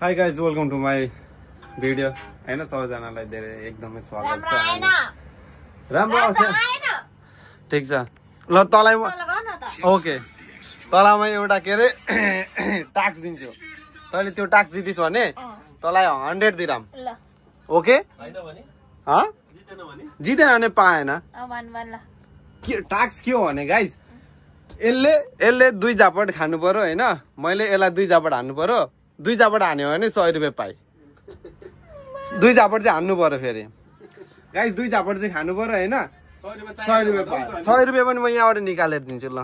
High guys welcome to my video हैन सबैजनालाई धेरै एकदमै स्वागत छ राम्रो आउँछ ठीक छ ल तलाई ओके तलाई म एउटा के रे टास्क दिन्छु तैले त्यो टास्क जितिस् भने तलाई 100 दिराम ल ओके हैन भने ह जितेन भने पाएन के टास्क के हो भने गाइज यसले 2 झापट खानु पर्यो हैन मैले यसलाई 2 झापट हान्नु पर्यो 2 झापट हान्यो भने 100 रुपैयाँ पाइ 2 झापट चाहिँ हान्नु पर्यो फेरि गाइस 2 झापट चाहिँ खानु पर्यो हैन 100 रुपैयाँ पाइ 100 रुपैयाँ पनि म यहाँबाट निकालेर दिन्छु ल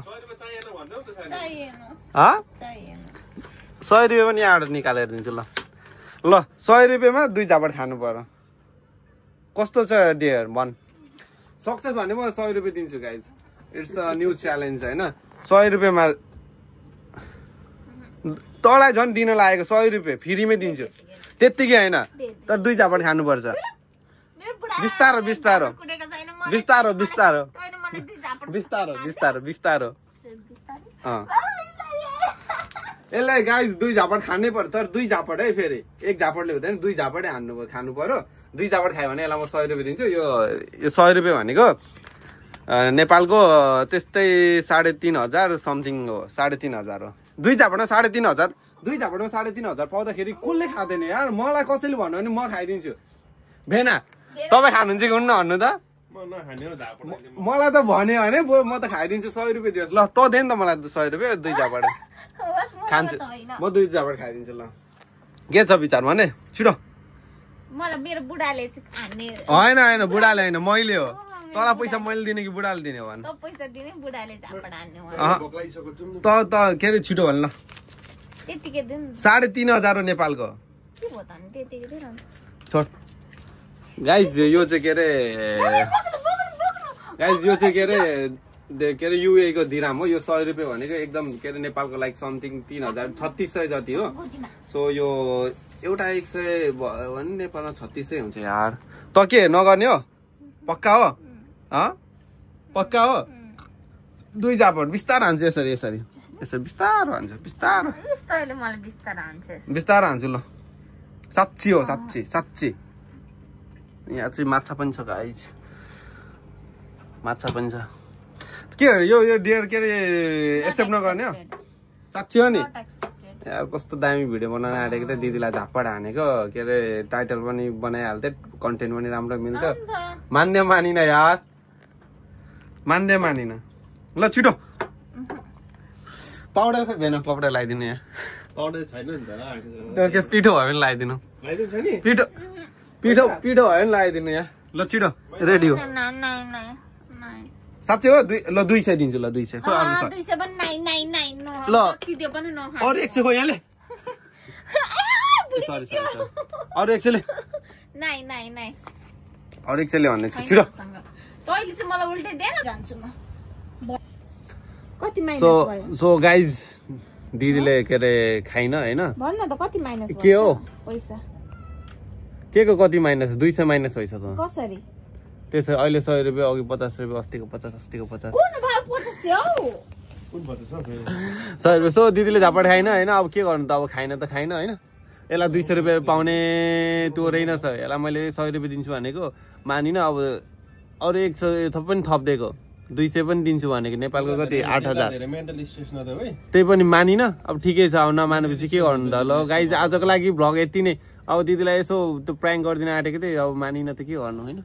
ह 100 रुपैयाँ पनि यहाँबाट निकालेर दिन्छु ल 100 रुपैयाँमा 2 झापट खानु पर्यो कस्तो छ डियर भन सक्सेस भने म 100 रुपैयाँ दिन्छु guys it's a new challenge हैन 100 रुपैयाँमा तँलाई झन् दिन लागेको 100 रुपैयाँ फ्रीमै दिन्छु त्यतिकै हैन तर 2 झापट खानु पर्छ बिस्तारो बिस्तारो बिस्तारो बिस्तारो बिस्तारो बिस्तारो बिस्तारो यसलाई गाइस 2 झापट खानै पर्यो तर 2 झापट है फेरि 1 झापटले हुँदैन 2 झापटै खानु पर्यो 2 झापट खायो भने यसलाई म 100 रुपैयाँ दिन्छु यो 100 रुपैयाँ भनेको नेपालको त्यस्तै 3500 समथिङ हो 3500 हो 2 झापटमा 3500 2 झापटमा 3500 पाउँदाखेरि कसले खाँदैन यार मलाई कसैले भन्यो भने म खाइदिन्छु भेना तपाईँ खानुहुन्छ कि हुन्न भन्नु त मलाई त भन्यो भने म त खाइदिन्छु 100 रुपैयाँ दियोस् ल त दे नि त मलाई 100 रुपैयाँ 2 झापट खान्छु म 2 झापट खाइदिन्छु ल के छ विचार भने छिटो मलाई मेरो बुढाले हान्ने हैन हैन बुढाले हैन मैले हो तँलाई पैसा मैले दिने कि बुढाले दिने हो भन त पैसा दिने बुढाले झापट हान्ने हो त के रे छिटो भन ल त्यतिकै दिन 3500 हो नेपालको के भयो त नि त्यतिकै दिन छोड गाइस यो चाहिँ के रे गाइस यो चाहिँ के रे युए को दिराम हो यो 100 रुपैयाँ भनेको एकदम के रे नेपालको लाइक समथिङ 3600 जति हो सो यो एउटा 100 भयो भने नेपालमा 3600 हुन्छ यार त के नगर्ने हो पक्का हो पक्का हो 2 झापट बिस्तार हान्छु यसरी यसरी यसरी बिस्तार हान्छु बिस्तार बिस्तारले मलाई बिस्तार हान्छ बिस्तार हान्छु ल साच्ची हो साच्ची साच्ची यहाँ चाहिँ माछा पनि छ गाइस माछा पनि छ के यो डियर के रे एक्सेप्ट नगर्ने हो साच्ची हो नि यार कस्तो दामी भिडियो बनाउन आँटेको त दिदीलाई झापड हानेको के रे टाइटल पनि बनाइहाल्थे कन्टेन्ट पनि राम्रो मिल्थ्यो मान्दै मानिन यार मान्दै मानिन ल छिटो पाउडर खै भेन पाउडर लगाइदिनु यहाँ पाउडर छैन नि त के पिठो भयो भने लगाइदिनु पिठो पिठो पिठो भयो भने लगाइदिनु यहाँ ल छिटो रेडी हो साँच्चै हो ल 200 दिन्छु ल 200 खै अर्को छ 200 पनि ल त्यो पनि न अरु 100 खो यहाँले सरी सरी अरु 100 ले अरु 100 ले भन्दै छु छिटो तैले चाहिँ मलाई उल्टे दिएर जान्छु म कति माइनस भयो सो गाइज दिदीले के रे खाइन हैन भन्न त कति माइनस के हो पैसा के को कति माइनस 200 माइनस भइसक्यो कसरी त्यसै अहिले 100 रुपैयाँ अघि 50 रुपैयाँ अस्तिको 50 अस्तिको 50 कुन भाव 50 हो कुन भन्छ सर 100 रुपैयाँ सो दिदीले झापड खाइन हैन अब के गर्नु त अब खाइन त खाइन हैन यसलाई 200 रुपैयाँ पाउने त्यो रहेनछ यसलाई मैले 100 रुपैयाँ दिन्छु भनेको मानिन अब अरु 100 थप पनि थप्दिएको 200 पनि दिन्छु भनेको नेपालको कति 8000 मेन्टल स्ट्रेस न त है त्यही पनि मानिन अब ठिकै छ अब नमानेपछि के गर्नु त ल गाइज आजको लागि भ्लग यति नै अब दिदीलाई यसो त्यो प्राङ्क गरिदिन आँटेको थिएँ अब मानिन त के गर्नु हैन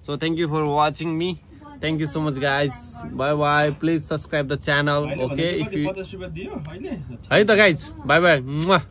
So thank you for watching me. Thank you so much guys. Bye bye. Please subscribe the channel. Okay. If you... Hey guys. Bye bye.